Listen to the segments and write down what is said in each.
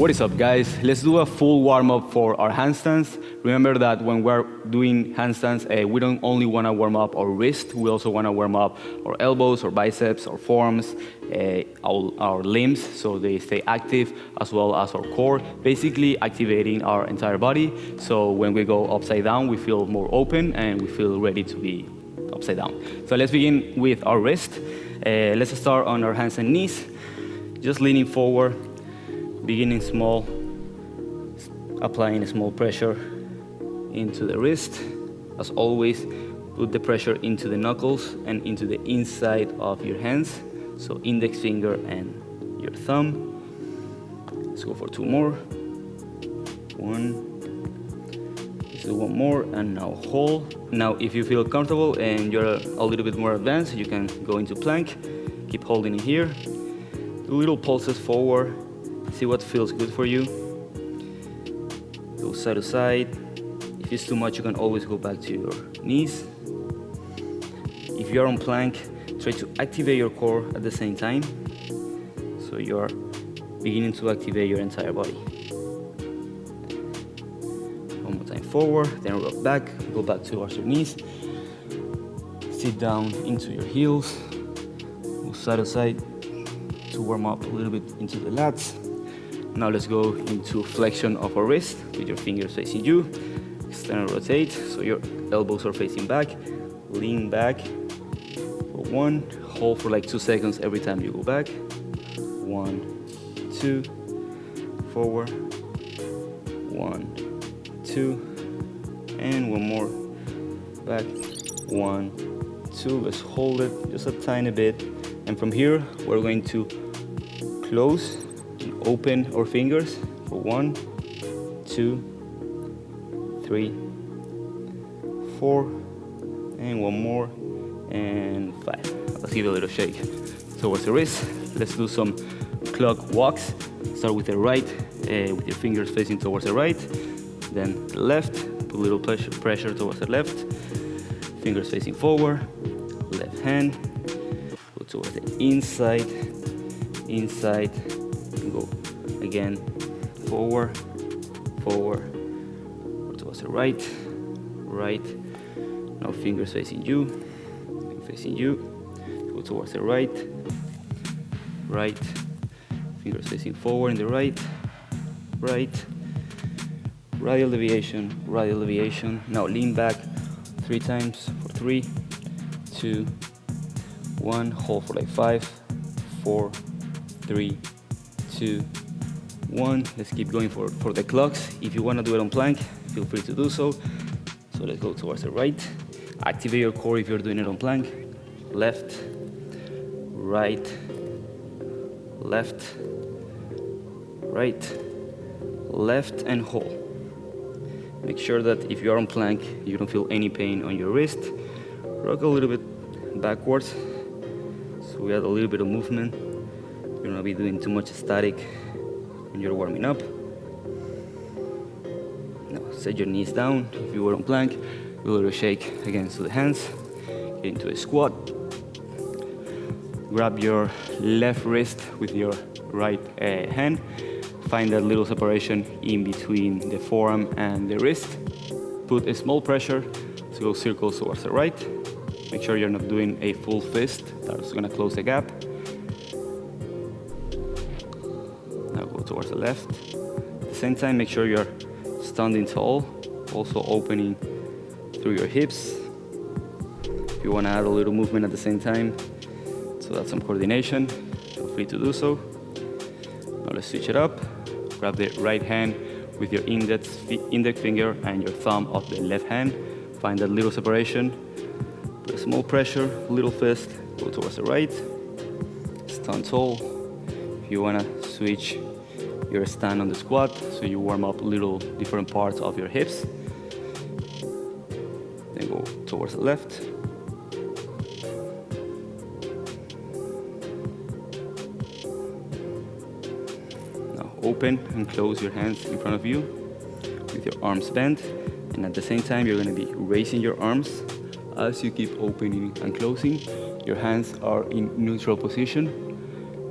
What is up, guys? Let's do a full warm-up for our handstands. Remember that when we're doing handstands, we don't only want to warm up our wrist, we also want to warm up our elbows, our biceps, our forearms, our limbs, so they stay active, as well as our core, basically activating our entire body. So when we go upside down, we feel more open and we feel ready to be upside down. So let's begin with our wrist. Let's start on our hands and knees, just leaning forward, beginning small, applying a small pressure into the wrist. As always, put the pressure into the knuckles and into the inside of your hands, so index finger and your thumb. Let's go for two more. One. Let's do one more, and now hold. Now, if you feel comfortable and you're a little bit more advanced, you can go into plank. Keep holding it here. Do little pulses forward. See what feels good for you. Go side to side. If it's too much, you can always go back to your knees. If you're on plank, try to activate your core at the same time, so you're beginning to activate your entire body. One more time forward, then rock back, go back towards your knees. Sit down into your heels. Go side to side to warm up a little bit into the lats. Now let's go into flexion of our wrist with your fingers facing you. Extend and rotate, so your elbows are facing back. Lean back for one. Hold for like 2 seconds every time you go back. 1, 2, forward. 1, 2, and one more. Back. 1, 2. Let's hold it just a tiny bit. And from here, we're going to close and open our fingers for 1, 2, 3, 4, and one more, and 5. Let's give it a little shake towards the wrist. Let's do some clock walks. Start with the right, with your fingers facing towards the right, then the left. Put a little pressure towards the left. Fingers facing forward. Left hand. Go towards the inside, and go again forward, towards the right. Now fingers facing you, go towards the right, fingers facing forward in the right, radial deviation. Now lean back 3 times for 3, 2, 1, hold for like 5, 4, 3, 2, 1. Let's keep going for the clocks. If you want to do it on plank, feel free to do so. So let's go towards the right. Activate your core if you're doing it on plank. Left, right, left, and hold. Make sure that if you're on plank, you don't feel any pain on your wrist. Rock a little bit backwards, so we add a little bit of movement. You don't want to be doing too much static when you're warming up. Now set your knees down. If you were on plank, do a little shake against the hands. Get into a squat. Grab your left wrist with your right hand. Find that little separation in between the forearm and the wrist. Put a small pressure to go circles towards the right. Make sure you're not doing a full fist. That's going to close the gap. Now go towards the left. At the same time, make sure you're standing tall, also opening through your hips. If you want to add a little movement at the same time, so that's some coordination, feel free to do so. Now let's switch it up. Grab the right hand with your index finger and your thumb of the left hand. Find that little separation. Put a small pressure, little fist, go towards the right. Stand tall. If you want to switch your stand on the squat, so you warm up little different parts of your hips. Then go towards the left. Now open and close your hands in front of you with your arms bent. And at the same time, you're going to be raising your arms as you keep opening and closing. Your hands are in neutral position.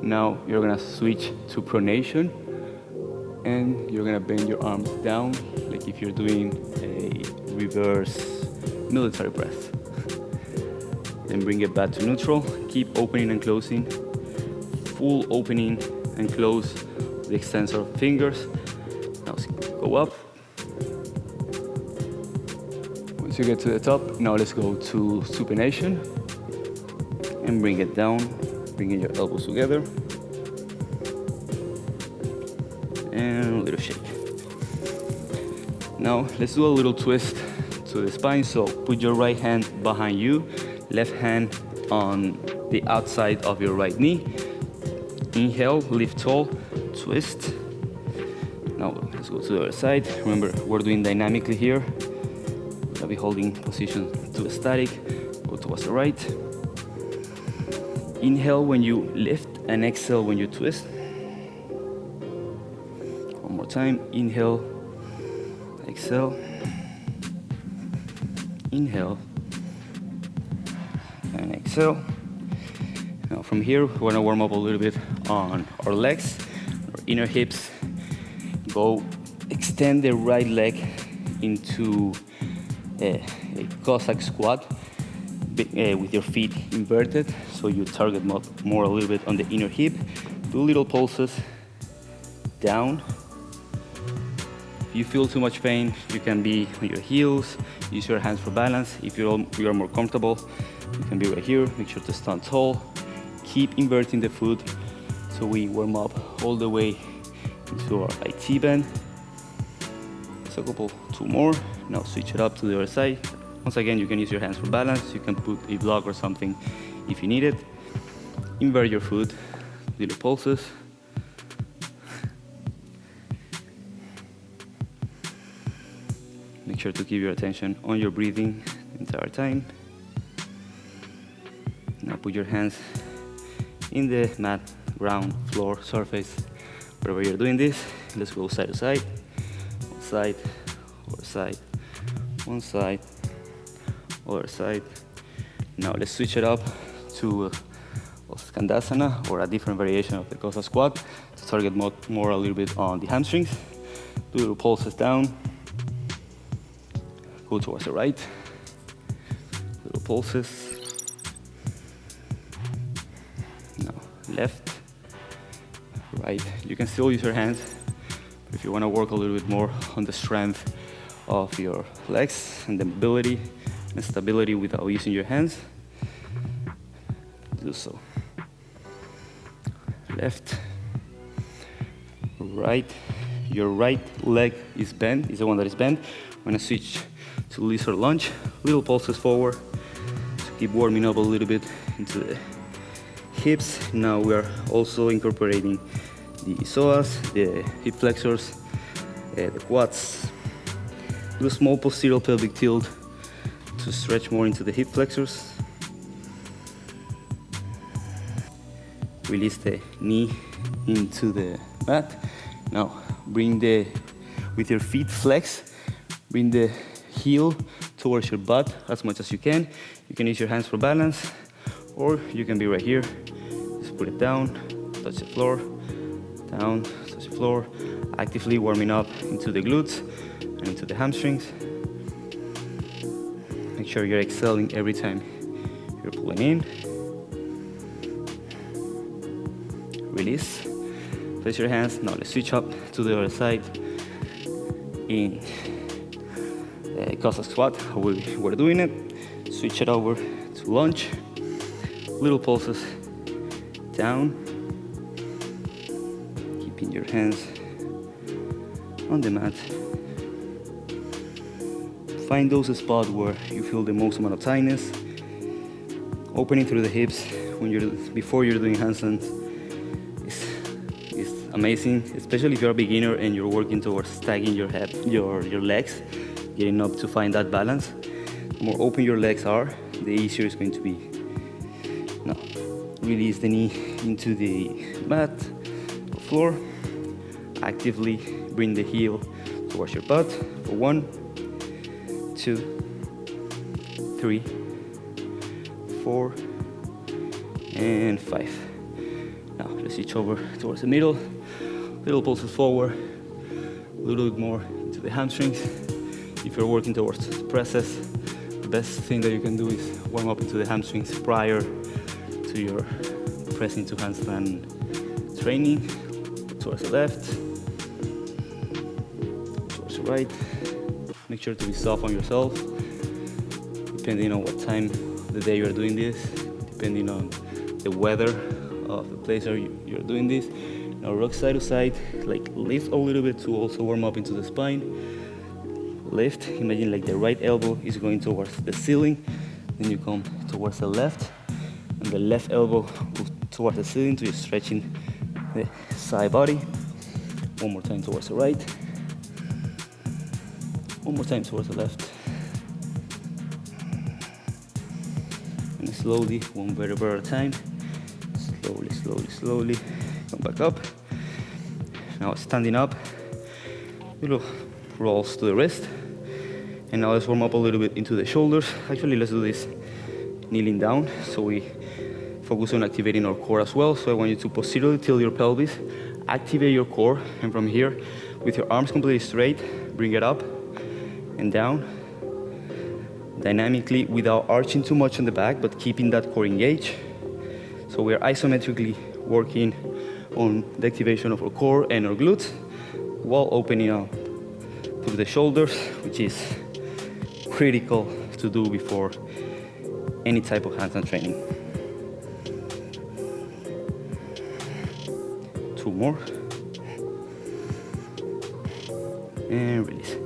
Now you're going to switch to pronation. And you're gonna bend your arms down like if you're doing a reverse military press. Then bring it back to neutral. Keep opening and closing. Full opening and close the extensor fingers. Now go up. Once you get to the top, now let's go to supination. And bring it down, bringing your elbows together. And a little shake. Now let's do a little twist to the spine. So put your right hand behind you, left hand on the outside of your right knee. Inhale, lift tall, twist. Now let's go to the other side. Remember, we're doing dynamically here. I'll be holding position to a static. Go towards the right. Inhale when you lift and exhale when you twist. One more time. Inhale, exhale. Inhale and exhale. Now from here, we want to warm up a little bit on our legs, our inner hips. Go extend the right leg into a Cossack squat with your feet inverted, so you target more a little bit on the inner hip. Do little pulses down. If you feel too much pain, you can be on your heels, use your hands for balance. If you are more comfortable, you can be right here. Make sure to stand tall. Keep inverting the foot so we warm up all the way into our IT bend. So two more. Now switch it up to the other side. Once again, you can use your hands for balance. You can put a block or something if you need it. Invert your foot, little pulses. Make sure to keep your attention on your breathing the entire time. Now put your hands in the mat, ground, floor, surface, wherever you're doing this. Let's go side to side. One side, other side, one side, other side. Now let's switch it up to Skandasana, or a different variation of the Cossack squat, to target more a little bit on the hamstrings. Do little pulses down. Go towards the right. Little pulses. Now left, right. You can still use your hands, but if you want to work a little bit more on the strength of your legs and the mobility and stability without using your hands, do so. Left, right. Your right leg is bent, is the one that is bent. I'm gonna switch to lizard lunge. Little pulses forward to keep warming up a little bit into the hips. Now we are also incorporating the psoas, the hip flexors, the quads. Do a small posterior pelvic tilt to stretch more into the hip flexors. Release the knee into the mat. Now bring with your feet flex, bring the heel towards your butt as much as you can. You can use your hands for balance, or you can be right here. Just put it down, touch the floor, down, touch the floor. Actively warming up into the glutes and into the hamstrings. Make sure you're exhaling every time you're pulling in. Release. Place your hands. Now let's switch up to the other side in Cossack squat. How we're doing it. Switch it over to lunge. Little pulses down. Keeping your hands on the mat. Find those spots where you feel the most amount of tightness. Opening through the hips before you're doing handstands is amazing, especially if you're a beginner and you're working towards stacking your legs, getting up to find that balance. The more open your legs are, the easier it's going to be. Now, release the knee into the mat or floor. Actively bring the heel towards your butt for 1, 2, 3, 4, and 5. Now let's switch over towards the middle. Little pulses forward. little bit more into the hamstrings. If you're working towards presses, the best thing that you can do is warm up into the hamstrings prior to your pressing to handstand training. Towards the left, towards the right. Make sure to be soft on yourself, depending on what time of the day you're doing this, depending on the weather of the place where you're doing this. Now rock side to side, like lift a little bit to also warm up into the spine. Lift, imagine like the right elbow is going towards the ceiling, then you come towards the left, and the left elbow goes towards the ceiling, so you're stretching the side body. One more time towards the right. One more time towards the left. And slowly, one vertebra at a time. Slowly, slowly, slowly. Come back up. Now standing up. Little rolls to the wrist. And now let's warm up a little bit into the shoulders. Actually, let's do this kneeling down, so we focus on activating our core as well. So I want you to posteriorly tilt your pelvis, activate your core, and from here, with your arms completely straight, bring it up and down, dynamically without arching too much on the back, but keeping that core engaged. So we are isometrically working on the activation of our core and our glutes, while opening up through the shoulders, which is critical to do before any type of handstand training. 2 more. And release.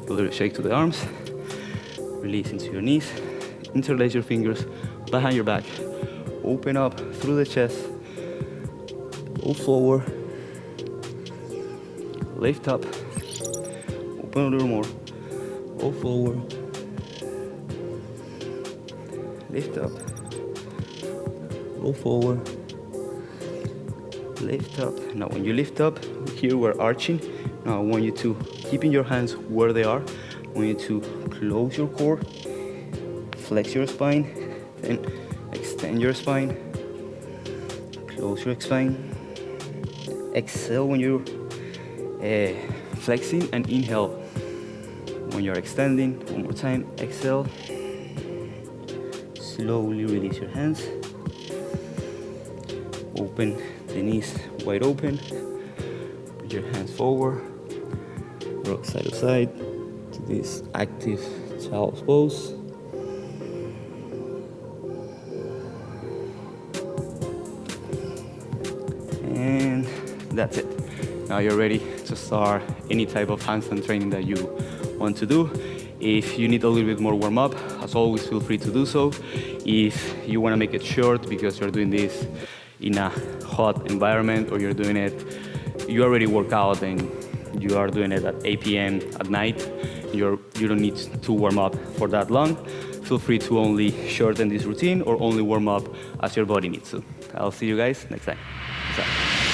A little shake to the arms. Release into your knees. Interlace your fingers behind your back. Open up through the chest. Go forward. Lift up. Open a little more. Go forward. Lift up. Go forward. Lift up. Now when you lift up, here we're arching. Now I want you to, keeping your hands where they are, I want you to close your core, flex your spine, then extend your spine, close your spine. Exhale when you're flexing, and inhale when you're extending. One more time, exhale. Slowly release your hands. Open the knees wide open. Put your hands forward. Rock side to side to this active child's pose. And that's it. Now you're ready to start any type of handstand training that you want to do. If you need a little bit more warm up, as always, feel free to do so. If you want to make it short because you're doing this in a hot environment, or you're doing it, you already work out and you are doing it at 8 p.m. at night, you don't need to warm up for that long, feel free to only shorten this routine or only warm up as your body needs to. I'll see you guys next time. Peace out.